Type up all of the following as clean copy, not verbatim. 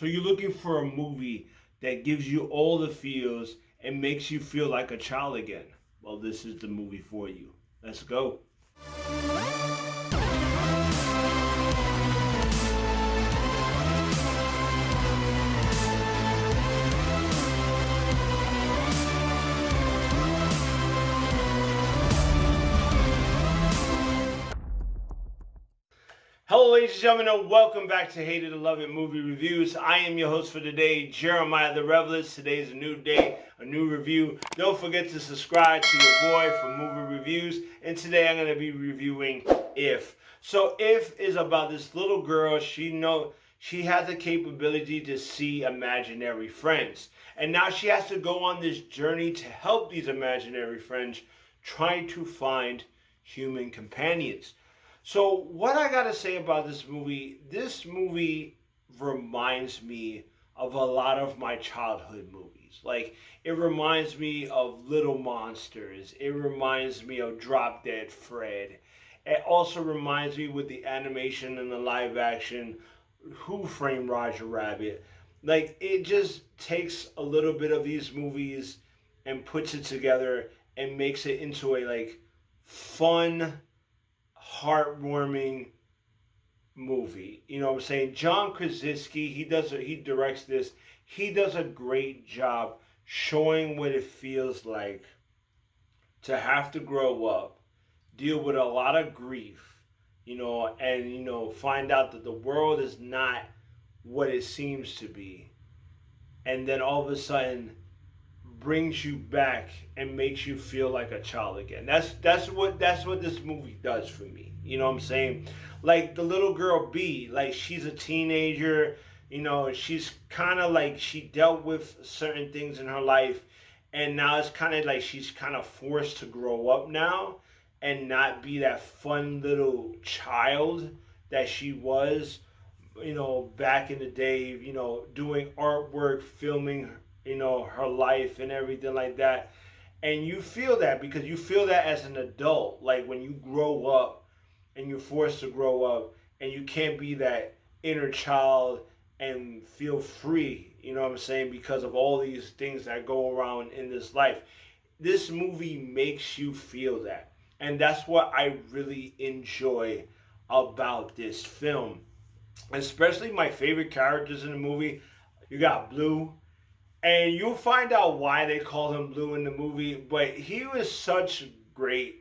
So you're looking for a movie that gives you all the feels and makes you feel like a child again. Well, this is the movie for you. Let's go. Hello, ladies and gentlemen, and welcome back to Hate It or Love It Movie Reviews. I am your host for today, Jeremiah the Revelist. Today is a new day, a new review. Don't forget to subscribe to your boy for movie reviews. And today I'm going to be reviewing If. So If is about this little girl. She has the capability to see imaginary friends. And now she has to go on this journey to help these imaginary friends try to find human companions. So what I gotta say about this movie reminds me of a lot of my childhood movies. Like, it reminds me of Little Monsters. It reminds me of Drop Dead Fred. It also reminds me with the animation and the live action, Who Framed Roger Rabbit. Like, it just takes a little bit of these movies and puts it together and makes it into a fun, heartwarming movie. You know what I'm saying? John Krasinski, he directs this. He does a great job showing what it feels like to have to grow up, deal with a lot of grief, and find out that the world is not what it seems to be. And then all of a sudden brings you back and makes you feel like a child again. That's what this movie does for me. You know what I'm saying? Like the little girl B, like she's a teenager, she's kind of like she dealt with certain things in her life, and now it's kind of like she's kind of forced to grow up now and not be that fun little child that she was, back in the day, doing artwork, filming her life and everything like that. And you feel that because you feel that as an adult, like when you grow up and you're forced to grow up and you can't be that inner child and feel free, you know what I'm saying, because of all these things that go around in this life. This movie makes you feel that. And that's what I really enjoy about this film. Especially my favorite characters in the movie. You got Blue, and you'll find out why they call him Blue in the movie, but he was such great.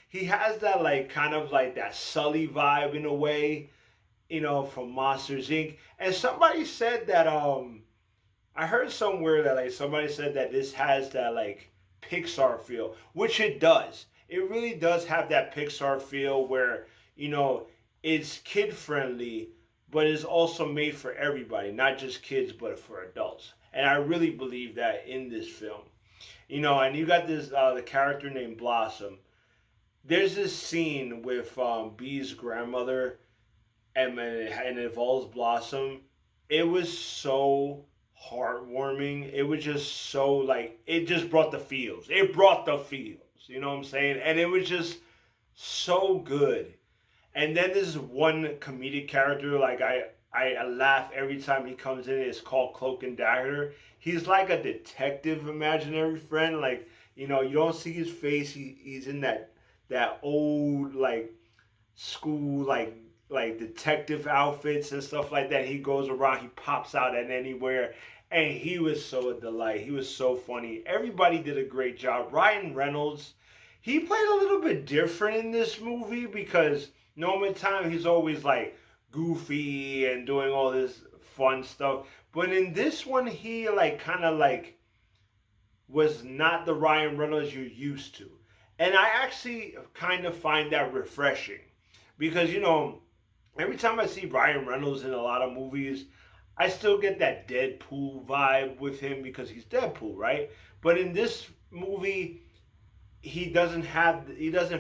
He has that kind of that Sully vibe in a way, from Monsters Inc. And somebody said that I heard somewhere that somebody said that this has that Pixar feel, which it does. It really does have that Pixar feel where, it's kid friendly, but it's also made for everybody, not just kids, but for adults. And I really believe that in this film. And you got this the character named Blossom. There's this scene with Bee's grandmother, and it involves Blossom. It was so heartwarming. It was just so it just brought the feels. It brought the feels. You know what I'm saying? And it was just so good. And then there's one comedic character, I laugh every time he comes in. It's called Cloak and Dagger. He's like a detective imaginary friend. You don't see his face. He's in that old school detective outfits and stuff like that. He goes around. He pops out at anywhere, and he was so a delight. He was so funny. Everybody did a great job. Ryan Reynolds, he played a little bit different in this movie because normal time he's always goofy and doing all this fun stuff, but in this one he was not the Ryan Reynolds you're used to. And I actually kind of find that refreshing because every time I see Ryan Reynolds in a lot of movies, I still get that Deadpool vibe with him because he's Deadpool, right? But in this movie he doesn't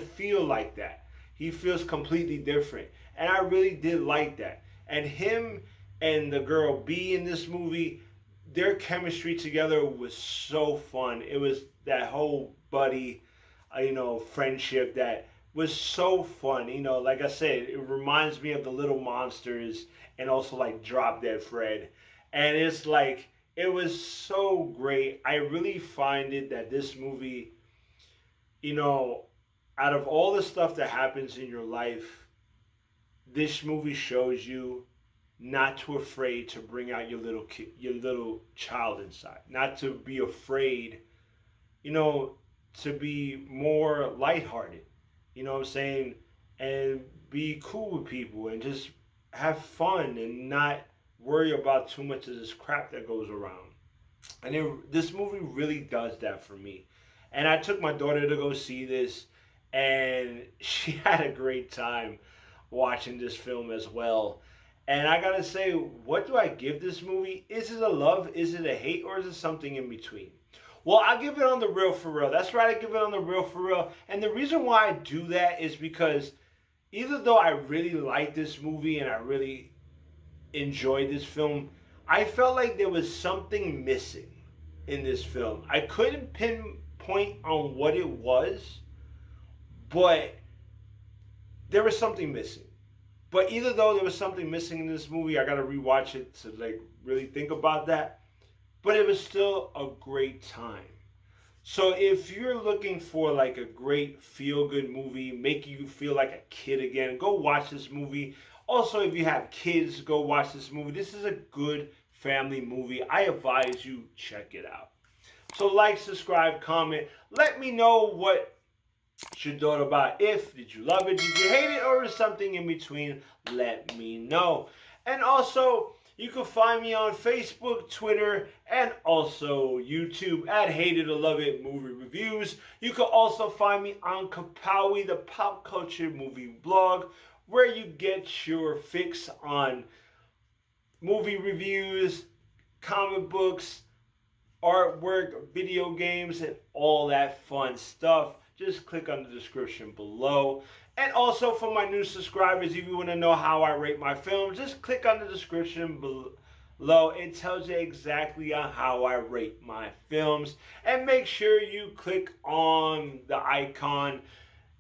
feel like that. He feels completely different. And I really did like that. And him and the girl B in this movie, their chemistry together was so fun. It was that whole buddy, friendship that was so fun. Like I said, it reminds me of the Little Monsters and also Drop Dead Fred. And it's like, it was so great. I really find it that this movie, you know, out of all the stuff that happens in your life, this movie shows you not to afraid to bring out your little kid, your little child inside. Not to be afraid, you know, to be more lighthearted. You know what I'm saying? And be cool with people and just have fun and not worry about too much of this crap that goes around. And this movie really does that for me. And I took my daughter to go see this, and she had a great time watching this film as well. And I gotta say, what do I give this movie? Is it a love? Is it a hate? Or is it something in between? Well, I give it on the real for real. That's right, I give it on the real for real. And the reason why I do that is because even though I really like this movie and I really enjoyed this film, I felt like there was something missing in this film. I couldn't pinpoint on what it was, but there was something missing. But either though there was something missing in this movie, I gotta rewatch it to like really think about that. But it was still a great time. So if you're looking for like a great feel-good movie, make you feel like a kid again, go watch this movie. Also, if you have kids, go watch this movie. This is a good family movie. I advise you check it out. So like, subscribe, comment. Let me know what you thought about. Did you love it? Did you hate it? Or is something in between? Let me know. And also, you can find me on Facebook, Twitter, and also YouTube at Hate It or Love It Movie Reviews. You can also find me on Kapowie, the pop culture movie blog, where you get your fix on movie reviews, comic books, artwork, video games, and all that fun stuff. Just click on the description below. And also for my new subscribers, if you want to know how I rate my films, just click on the description below. It tells you exactly on how I rate my films. And make sure you click on the icon,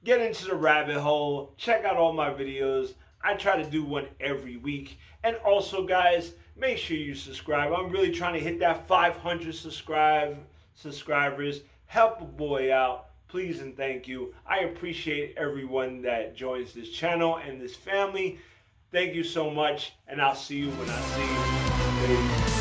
get into the rabbit hole, check out all my videos. I try to do one every week. And also, guys, make sure you subscribe. I'm really trying to hit that 500 subscribers. Help a boy out. Please and thank you. I appreciate everyone that joins this channel and this family. Thank you so much, and I'll see you when I see you. Peace.